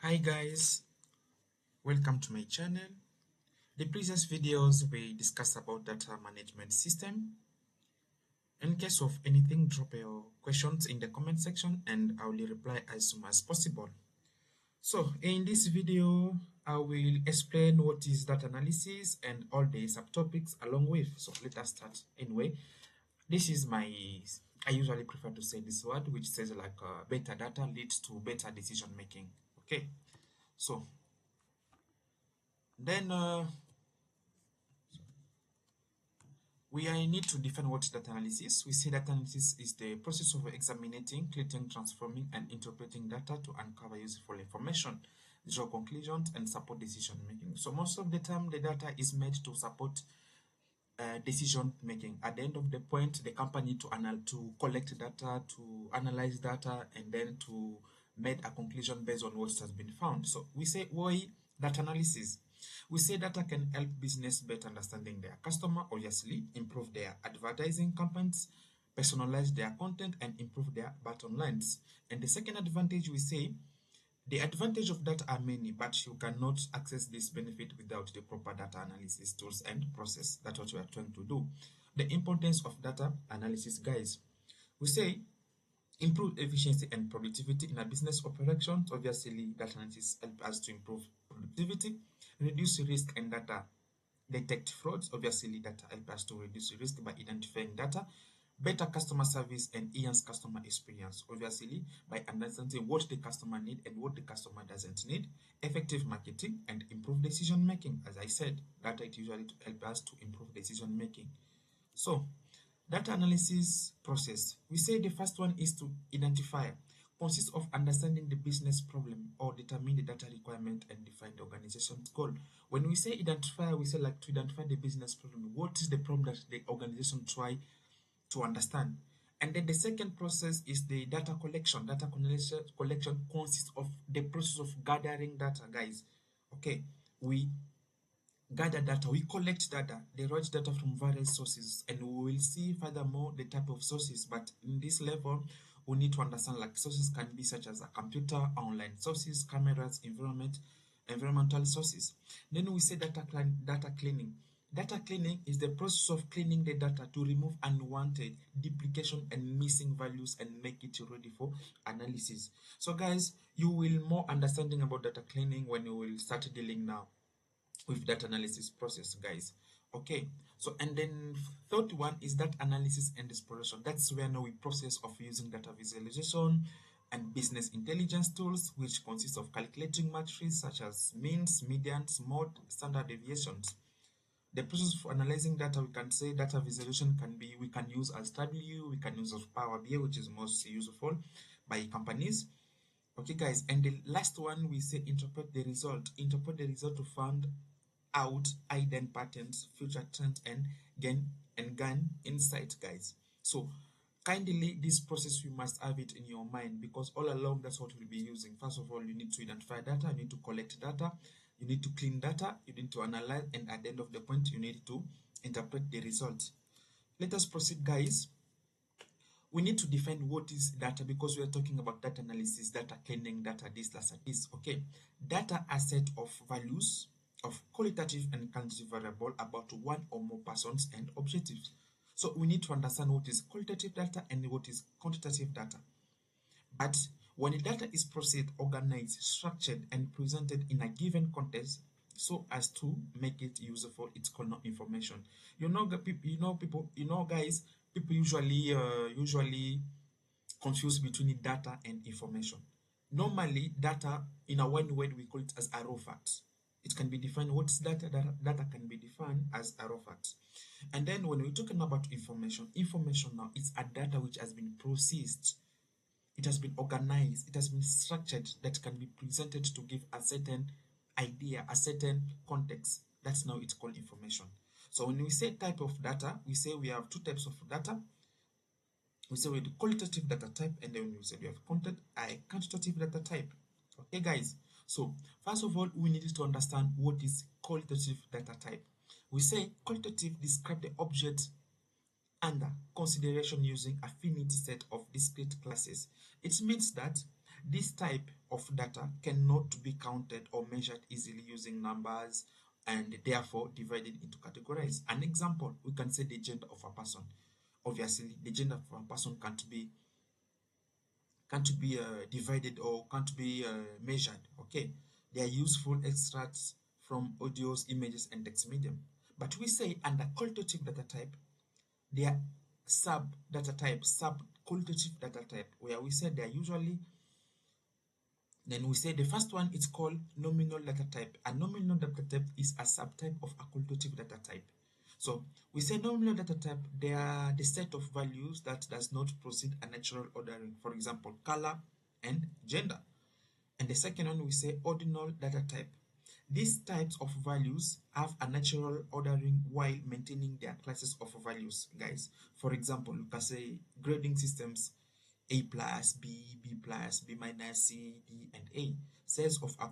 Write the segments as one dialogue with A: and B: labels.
A: Hi guys, welcome to my channel. The previous videos we discussed about data management system. In case of anything, drop your questions in the comment section and I will reply as soon as possible. So in this video, I will explain what is data analysis and all the subtopics along with. So let us start anyway. This is I usually prefer to say this word which says like better data leads to better decision making. Okay, so then we need to define what data analysis. We say data analysis is the process of examining, creating, transforming, and interpreting data to uncover useful information, draw conclusions, and support decision making. So most of the time, the data is made to support decision making. At the end of the point, the company to collect data, to analyze data, and then to make a conclusion based on what has been found. So we say why data analysis. We say data can help business better understanding their customer, obviously, improve their advertising campaigns, personalize their content, and improve their bottom lines. And the second advantage we say the advantage of data are many, but you cannot access this benefit without the proper data analysis tools and process. That's what we are trying to do. The importance of data analysis, guys. We say improve efficiency and productivity in a business operations. Obviously, data analysis help us to improve productivity, reduce risk and data detect frauds. Obviously, data help us to reduce risk by identifying data, better customer service and enhance customer experience. Obviously, by understanding what the customer need and what the customer doesn't need, effective marketing and improve decision making. As I said, data it usually to help us to improve decision making. So, data analysis process. We say the first one is to identify, consists of understanding the business problem or determine the data requirement and define the organization's goal. When we say identify, we say like to identify the business problem. What is the problem that the organization try to understand? And then the second process is the data collection. Data collection consists of the process of gathering data, guys. Okay, we gather data, we collect data, they write data from various sources, and we will see furthermore the type of sources. But in this level, we need to understand like sources can be such as a computer, online sources, cameras, environmental sources. Then we say data cleaning. Data cleaning is the process of cleaning the data to remove unwanted duplication and missing values and make it ready for analysis. So guys, you will more understanding about data cleaning when you will start dealing now with that analysis process, guys. Okay, so and then third one is that analysis and exploration. That's where now we process of using data visualization and business intelligence tools, which consists of calculating matrices such as means, medians, mode, standard deviations. The process of analyzing data, we can say data visualization can be, we can use as W, we can use of Power BI, which is most useful by companies. Okay, guys, and the last one we say interpret the result. Interpret the result to find out hidden patterns, future trends, and gain insight, guys. So kindly this process you must have it in your mind because all along that's what we'll be using. First of all, you need to identify data, you need to collect data, you need to clean data, you need to analyze, and at the end of the point, you need to interpret the result. Let us proceed, guys. We need to define what is data because we are talking about data analysis, data cleaning, data this. Okay, data are set of values of qualitative and quantitative variable about one or more persons and objectives. So we need to understand what is qualitative data and what is quantitative data. But when the data is processed, organized, structured, and presented in a given context, so as to make it useful, it's called information. Guys, people usually confuse between data and information. Normally, data in a one word we call it as a raw fact. It can be defined. What's data? Data can be defined as a raw fact. And then when we're talking about information now is a data which has been processed, it has been organized, it has been structured that can be presented to give a certain idea, a certain context. That's now it's called information. So when we say type of data, we say we have two types of data. We say we have the qualitative data type, and then we say we have quantitative data type. Okay, guys. So first of all, we need to understand what is qualitative data type. We say qualitative describe the object under consideration using affinity set of discrete classes. It means that this type of data cannot be counted or measured easily using numbers and therefore divided into categories. An example, we can say the gender of a person. Obviously, the gender of a person can't be divided or can't be measured. Okay, they are useful extracts from audios, images, and text medium. But we say under qualitative data type, they are sub data type, sub qualitative data type, where we say they are usually. Then we say the first one is called nominal data type. A nominal data type is a subtype of a qualitative data type. So we say nominal data type, they are the set of values that does not proceed a natural ordering. For example, color and gender. And the second one we say ordinal data type. These types of values have a natural ordering while maintaining their classes of values, guys. For example, you can say grading systems A plus, B, B plus, B minus, C, D, and A. Sales of a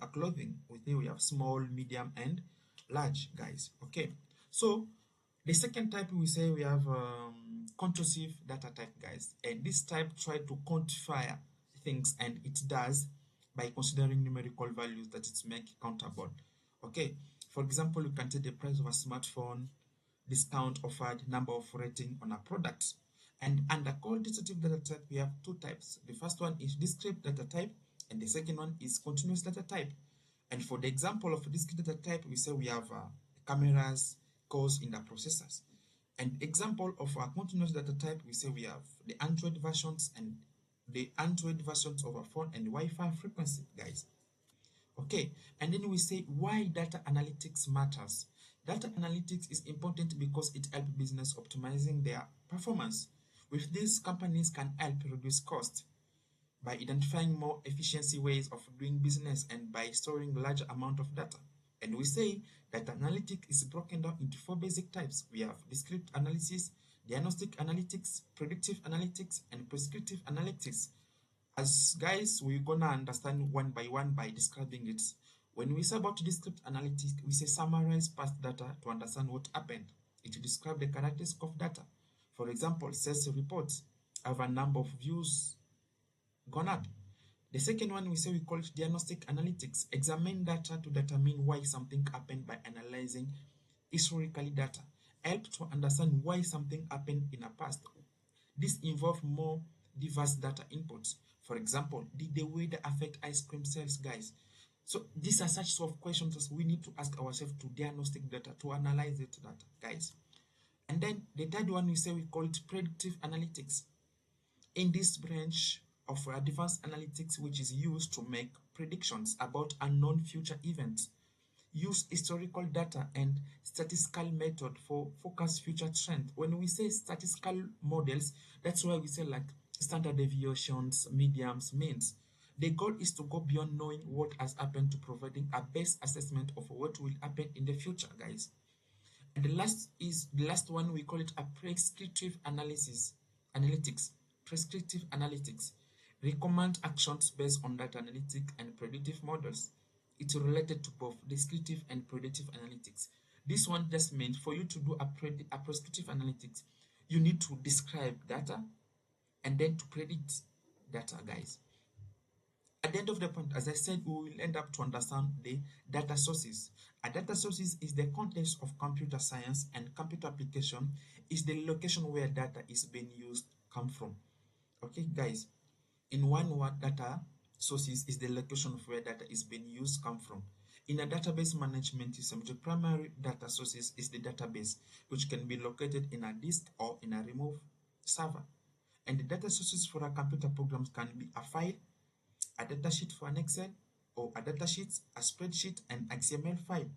A: clothing. We have small, medium, and large, guys. Okay. So the second type we say we have quantitative data type, guys, and this type try to quantify things, and it does by considering numerical values that it make countable. Okay, for example, you can take the price of a smartphone, discount offered, number of rating on a product. And under quantitative data type, we have two types. The first one is discrete data type, and the second one is continuous data type. And for the example of discrete data type, we say we have cameras, cores in the processors. And example of our continuous data type, we say we have the Android versions and the Android versions of our phone and Wi-Fi frequency, guys. Okay, and then we say why data analytics matters. Data analytics is important because it helps business optimizing their performance. With this, companies can help reduce costs by identifying more efficiency ways of doing business and by storing large amount of data. And we say that analytics is broken down into four basic types. We have discrete analysis, diagnostic analytics, predictive analytics, and prescriptive analytics. As guys, we're gonna understand one by one by describing it. When we say about discrete analytics, we say summarize past data to understand what happened. It describes the characteristics of data. For example, sales reports have a number of views gone up. The second one we say we call it diagnostic analytics. Examine data to determine why something happened by analyzing historically data. Help to understand why something happened in the past. This involves more diverse data inputs. For example, did the weather affect ice cream sales, guys? So these are such sort of questions that we need to ask ourselves to diagnostic data, to analyze it data, guys. And then the third one we say we call it predictive analytics. In this branch of advanced analytics, which is used to make predictions about unknown future events, use historical data and statistical method for forecast future trend. When we say statistical models, that's why we say like standard deviations, medians, means. The goal is to go beyond knowing what has happened to providing a best assessment of what will happen in the future, guys. And the last one, we call it a prescriptive analytics. Prescriptive analytics recommend actions based on data analytic and predictive models. It's related to both descriptive and predictive analytics. This one just means for you to do a prescriptive analytics, you need to describe data and then to predict data, guys. At the end of the point, as I said, we will end up to understand the data sources. A data sources is the context of computer science, and computer application is the location where data is being used come from. Okay, guys. In one word, data sources is the location of where data is being used come from. In a database management system, the primary data sources is the database, which can be located in a disk or in a remote server. And the data sources for a computer programs can be a file, a datasheet for an Excel, or a datasheet, a spreadsheet, and XML file.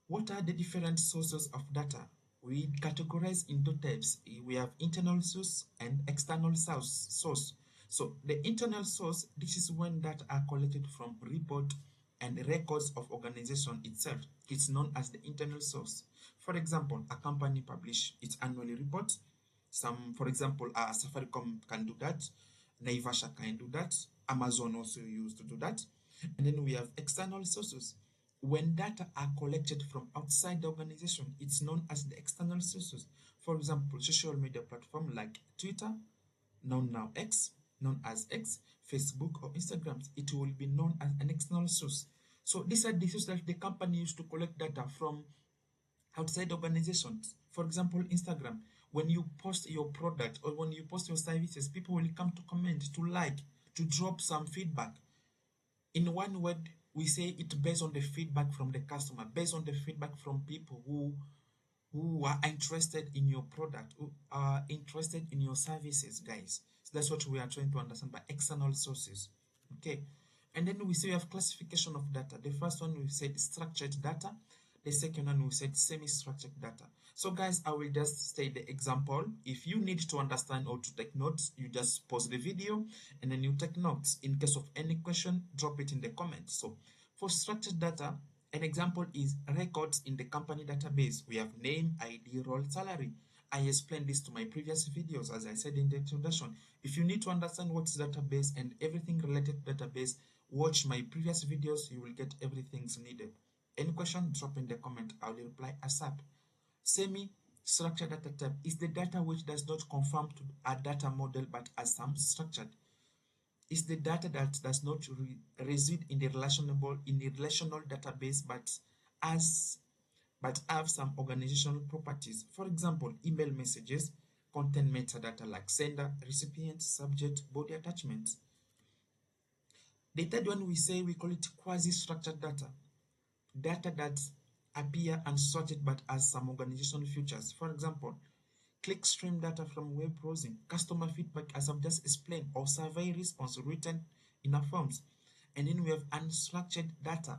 A: What are the different sources of data? We categorize into types. We have internal source and external source. So the internal source, this is when data are collected from report and records of organization itself. It's known as the internal source. For example, a company publish its annual report. For example, Safaricom can do that. Naivasha can do that. Amazon also used to do that. And then we have external sources. When data are collected from outside the organization, it's known as the external sources. For example, social media platform like Twitter, known now X, known as X, Facebook, or Instagram. It will be known as an external source. So these are the sources that the company used to collect data from outside organizations. For example, Instagram. When you post your product or when you post your services, people will come to comment, to like, to drop some feedback. In one word, we say it based on the feedback from the customer, based on the feedback from people who are interested in your product, who are interested in your services, guys. So that's what we are trying to understand by external sources. Okay. And then we say we have classification of data. The first one we said structured data. The second one we said semi-structured data. So guys, I will just say the example. If you need to understand or to take notes, you just pause the video and then you take notes. In case of any question, drop it in the comments. So for structured data, an example is records in the company database. We have name, ID, role, salary. I explained this to my previous videos, as I said in the introduction. If you need to understand what's database and everything related to database, watch my previous videos. You will get everything needed. Any question, drop in the comment. I will reply ASAP. Semi-structured data type is the data which does not conform to a data model but as some structured. It's the data that does not reside in the relational database as but have some organizational properties. For example, email messages contain metadata like sender, recipient, subject, body attachments. The third one we call it quasi-structured data. Data that appear unstructured but has some organizational features. For example, clickstream data from web browsing, customer feedback as I've just explained, or survey response written in a forms. And then we have unstructured data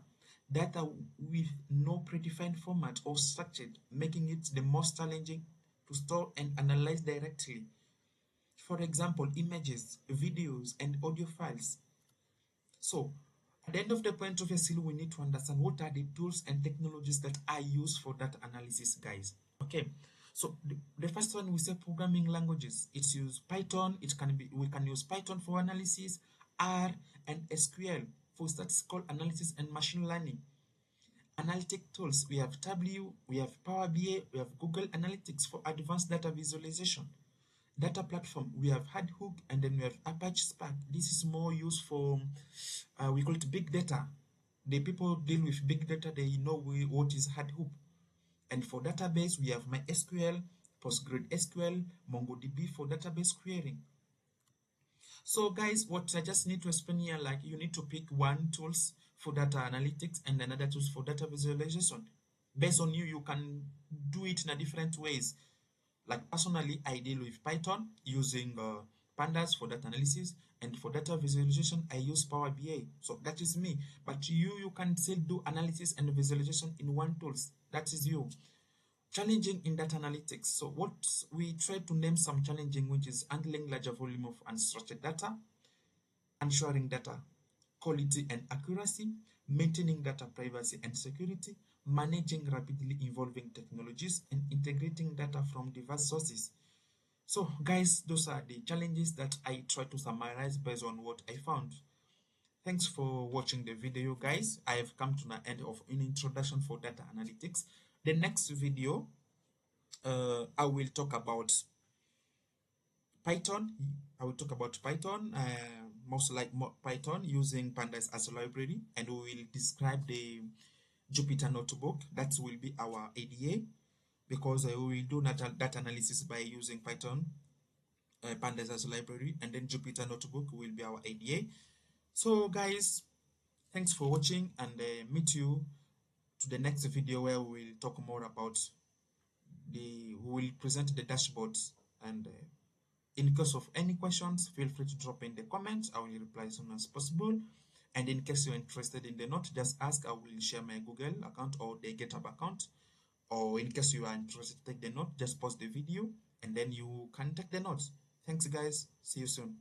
A: with no predefined format or structured, making it the most challenging to store and analyze directly. For example, images, videos, and audio files. So, at the end of the point, obviously, we need to understand what are the tools and technologies that are used for data analysis, guys. Okay, so the first one we say programming languages. It's used Python. We can use Python for analysis, R and SQL for statistical analysis and machine learning. Analytic tools, we have W, we have Power BI, we have Google Analytics for advanced data visualization. Data platform, we have Hadoop and then we have Apache Spark. This is more used for, we call it big data. The people deal with big data, they know what is Hadoop. And for database, we have MySQL, PostgreSQL, MongoDB for database querying. So guys, what I just need to explain here, like you need to pick one tools for data analytics and another tools for data visualization. Based on you, you can do it in a different ways. Like personally, I deal with Python using pandas for data analysis, and for data visualization, I use Power BI. So that is me. But you can still do analysis and visualization in one tools. That is you. Challenging in data analytics. So what we try to name some challenging, which is handling larger volume of unstructured data, ensuring data quality and accuracy, maintaining data privacy and security, managing rapidly evolving technologies, and integrating data from diverse sources. So guys, those are the challenges that I try to summarize based on what I found. Thanks for watching the video, guys. I have come to the end of an introduction for data analytics. The next video, I will talk about Python. I will talk about Python, most like Python using pandas as a library, and we will describe the Jupyter notebook. That will be our ADA, because we will do data analysis by using Python, pandas as a library, and then Jupyter notebook will be our ADA. So guys, thanks for watching, and meet you to the next video where we will talk more about we will present the dashboards, and in case of any questions, feel free to drop in the comments. I will reply as soon as possible. And in case you're interested in the note, just ask. I will share my Google account or the GitHub account. Or in case you are interested to take the note, just pause the video and then you can take the notes. Thanks, guys. See you soon.